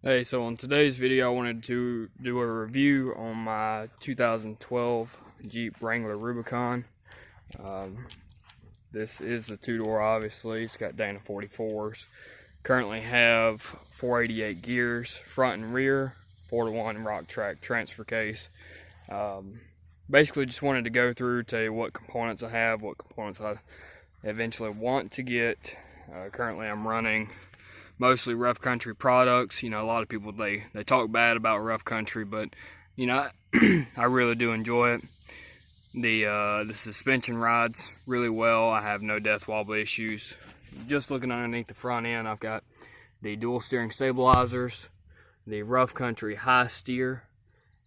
Hey, so on today's video, I wanted to do a review on my 2012 Jeep Wrangler Rubicon. This is the two-door, obviously. It's got Dana 44s. Currently have 488 gears, front and rear, 4-to-1 rock track transfer case. Basically, just wanted to go through, tell you what components I have, what components I eventually want to get. Currently, I'm running mostly rough country products. You know, a lot of people, they talk bad about rough country, but you know, I really do enjoy it. The suspension rides really well. I have no death wobble issues. Just looking underneath the front end, I've got the dual steering stabilizers, the rough country high steer,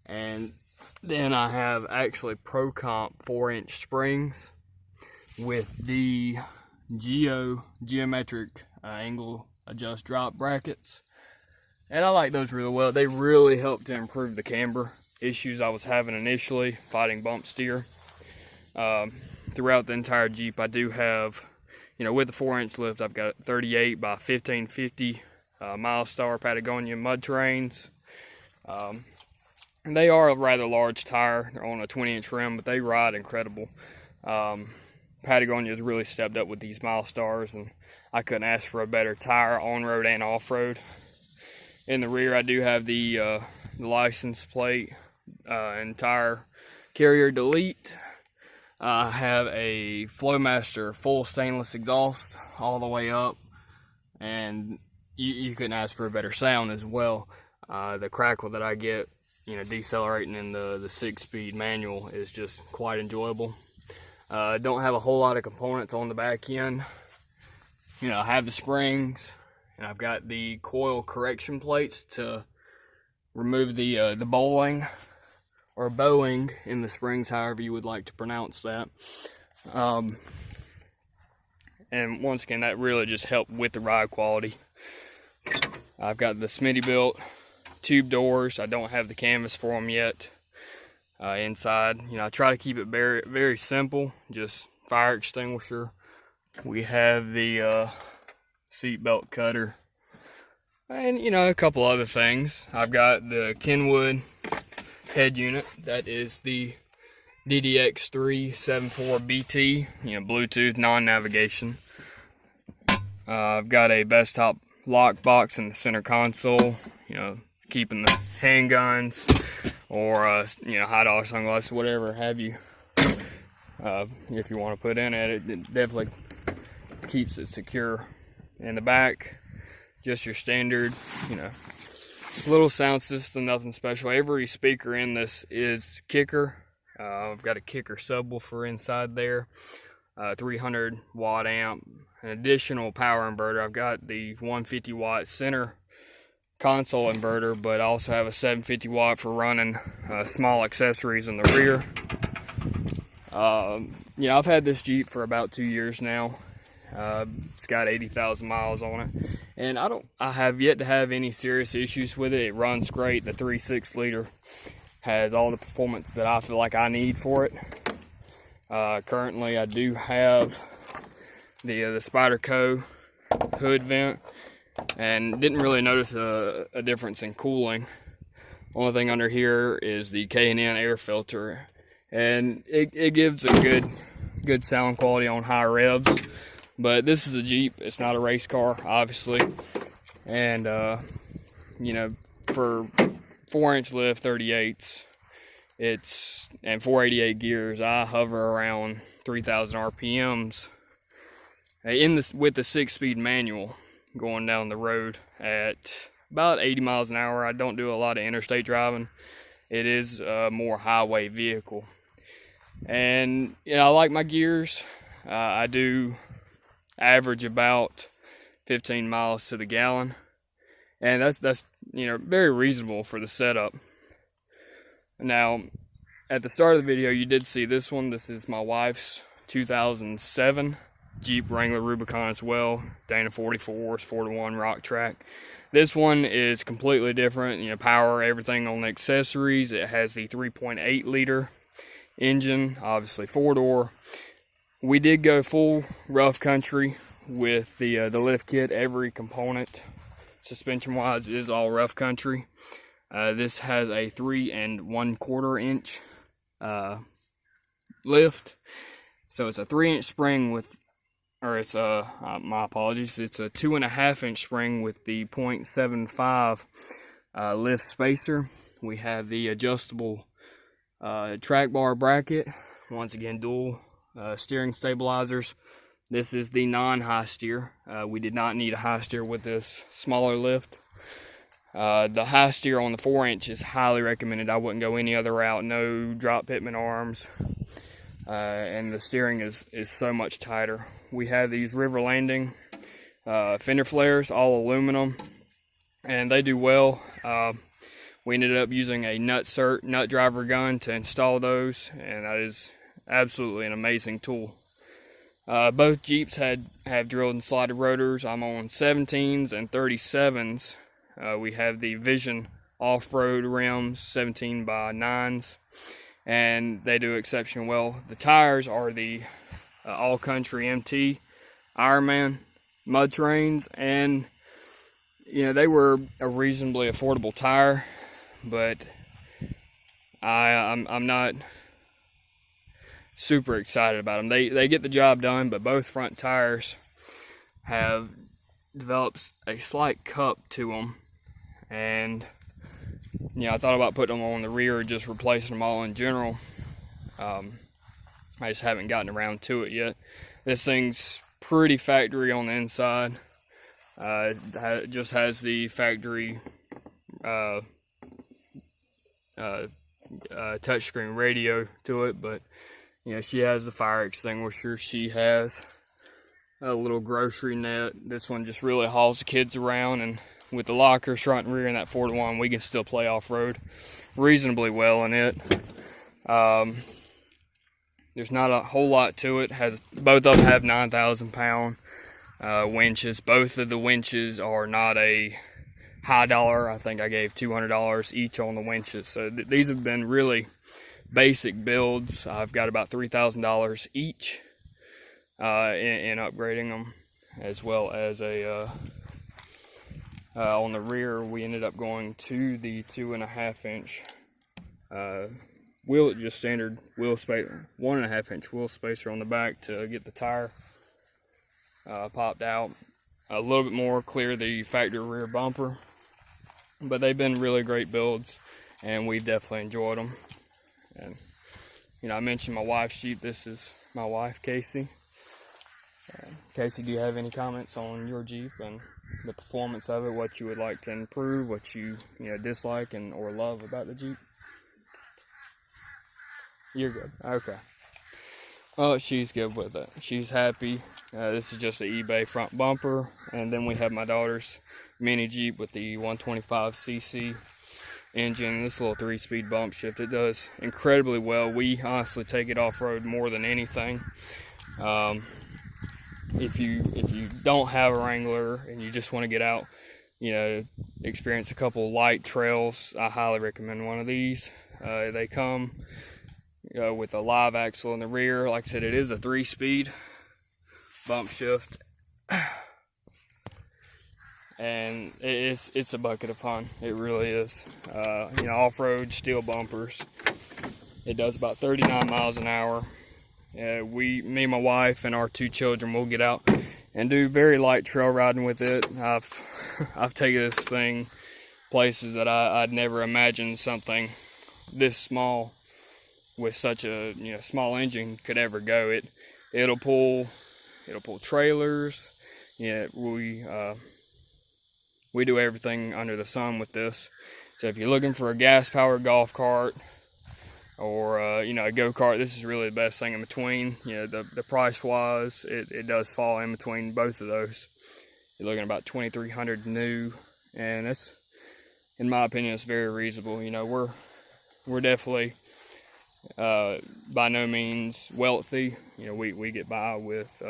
and then I have actually Pro Comp 4-inch springs with the geometric angle adjust drop brackets, and I like those really well. They really help to improve the camber issues I was having initially fighting bump steer. Throughout the entire Jeep, I do have, you know, with the 4-inch lift, I've got 38 by 1550 Milestar Patagonia mud terrains. And they are a rather large tire. They're on a 20-inch rim, but they ride incredible. Patagonia has really stepped up with these Milestars, and I couldn't ask for a better tire on-road and off-road. In the rear, I do have the license plate and tire carrier delete. I have a Flowmaster full stainless exhaust all the way up, and you couldn't ask for a better sound as well. The crackle that I get, you know, decelerating in the 6-speed manual is just quite enjoyable. Don't have a whole lot of components on the back end. You know, I have the springs, and I've got the coil correction plates to remove the bowling or bowing in the springs, however you would like to pronounce that. And once again, that really just helped with the ride quality. I've got the Smittybilt tube doors. I don't have the canvas for them yet. Inside, you know, I try to keep it very, very simple, just fire extinguisher. We have the seat belt cutter, and you know, a couple other things. I've got the Kenwood head unit. That is the DDX374BT, you know, Bluetooth non-navigation. I've got a Bestop lock box in the center console, you know, keeping the handguns or you know, $100 sunglasses, whatever have you. If you want to put in it definitely keeps it secure. In the back, just your standard, you know, little sound system, nothing special. Every speaker in this is kicker. I've got a kicker subwoofer inside there, 300 watt amp, an additional power inverter. I've got the 150 watt center console inverter, but I also have a 750 watt for running small accessories in the rear. You know, I've had this Jeep for about 2 years now. It's got 80,000 miles on it, and I have yet to have any serious issues with it. It runs great. The 3.6 liter has all the performance that I feel like I need for it. Currently, I do have the Spyderco hood vent, and didn't really notice a difference in cooling. Only thing under here is the K&N air filter, and it gives a good sound quality on high revs. But this is a Jeep, it's not a race car, obviously. And you know, for 4-inch lift 38s, and 488 gears, I hover around 3,000 RPMs with the 6-speed manual going down the road at about 80 miles an hour. I don't do a lot of interstate driving. It is a more highway vehicle. And you know, I like my gears. I do average about 15 miles to the gallon, and that's you know, very reasonable for the setup. Now, at the start of the video, you did see this one. This is my wife's 2007 Jeep Wrangler Rubicon as well. Dana 44s, 4-to-1 rock track. This one is completely different. You know, power, everything on the accessories. It has the 3.8 liter engine, obviously 4-door. We did go full rough country with the lift kit. Every component suspension wise is all rough country. This has a 3 1/4 inch lift, so it's a 3-inch spring with, or it's a my apologies, it's a 2.5 inch spring with the 0.75 lift spacer. We have the adjustable track bar bracket, once again dual steering stabilizers. This is the non-high steer. We did not need a high steer with this smaller lift. The high steer on the 4-inch is highly recommended. I wouldn't go any other route. No drop pitman arms, and the steering is so much tighter. We have these river landing fender flares, all aluminum, and they do well. We ended up using a nut driver gun to install those, and that is absolutely an amazing tool. Both Jeeps have drilled and slotted rotors. I'm on 17s and 37s. We have the Vision off-road rims, 17 by 9s, and they do exceptionally well. The tires are the All Country MT Ironman mud terrains, and they were a reasonably affordable tire, but I'm not super excited about them. They get the job done, but both front tires have developed a slight cup to them, and I thought about putting them on the rear or just replacing them all in general. I just haven't gotten around to it yet. This thing's pretty factory on the inside. It just has the factory touchscreen radio to it, but she has the fire extinguisher. She has a little grocery net. This one just really hauls the kids around, and with the lockers front and rear and that 4-to-1, we can still play off-road reasonably well in it. There's not a whole lot to it. Both of them have 9,000-pound winches. Both of the winches are not a high dollar. I think I gave $200 each on the winches. So these have been really basic builds. I've got about $3,000 each in upgrading them, as well as on the rear we ended up going to the 2.5-inch wheel, just standard wheel space, 1.5-inch wheel spacer on the back to get the tire popped out a little bit more, clear the factory rear bumper. But they've been really great builds, and we've definitely enjoyed them. And I mentioned my wife's Jeep. This is my wife, Casey. Casey, do you have any comments on your Jeep and the performance of it, what you would like to improve, what you dislike or love about the Jeep? You're good. Okay. Well, she's good with it. She's happy. This is just an eBay front bumper, and then we have my daughter's mini Jeep with the 125cc engine. This little 3-speed bump shift, it does incredibly well. We honestly take it off-road more than anything. If you don't have a Wrangler and you just want to get out, experience a couple light trails, I highly recommend one of these. They come with a live axle in the rear. Like I said, it is a 3-speed bump shift, and it's a bucket of fun. It really is. Off-road steel bumpers. It does about 39 miles an hour. Me, my wife, and our 2 children will get out and do very light trail riding with it. I've taken this thing places that I'd never imagined something this small with such a small engine could ever go. It'll pull trailers. We do everything under the sun with this. So if you're looking for a gas-powered golf cart or a go-kart, this is really the best thing in between. The price-wise, it does fall in between both of those. You're looking at about $2,300 new, and that's, in my opinion, it's very reasonable. We're definitely by no means wealthy. We get by with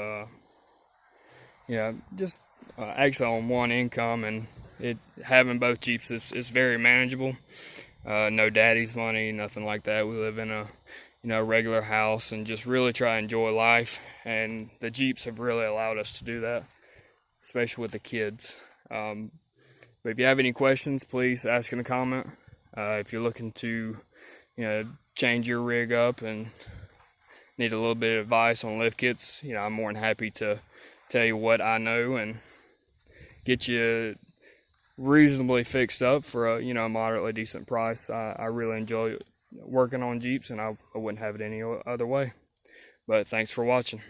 just actually on one income, and having both Jeeps is very manageable. No daddy's money, nothing like that. We live in a regular house and just really try to enjoy life, and the Jeeps have really allowed us to do that, especially with the kids. But if you have any questions, please ask in the comment. If you're looking to, change your rig up and need a little bit of advice on lift kits, I'm more than happy to tell you what I know and get you reasonably fixed up for a moderately decent price. I really enjoy working on Jeeps, and I wouldn't have it any other way. But thanks for watching.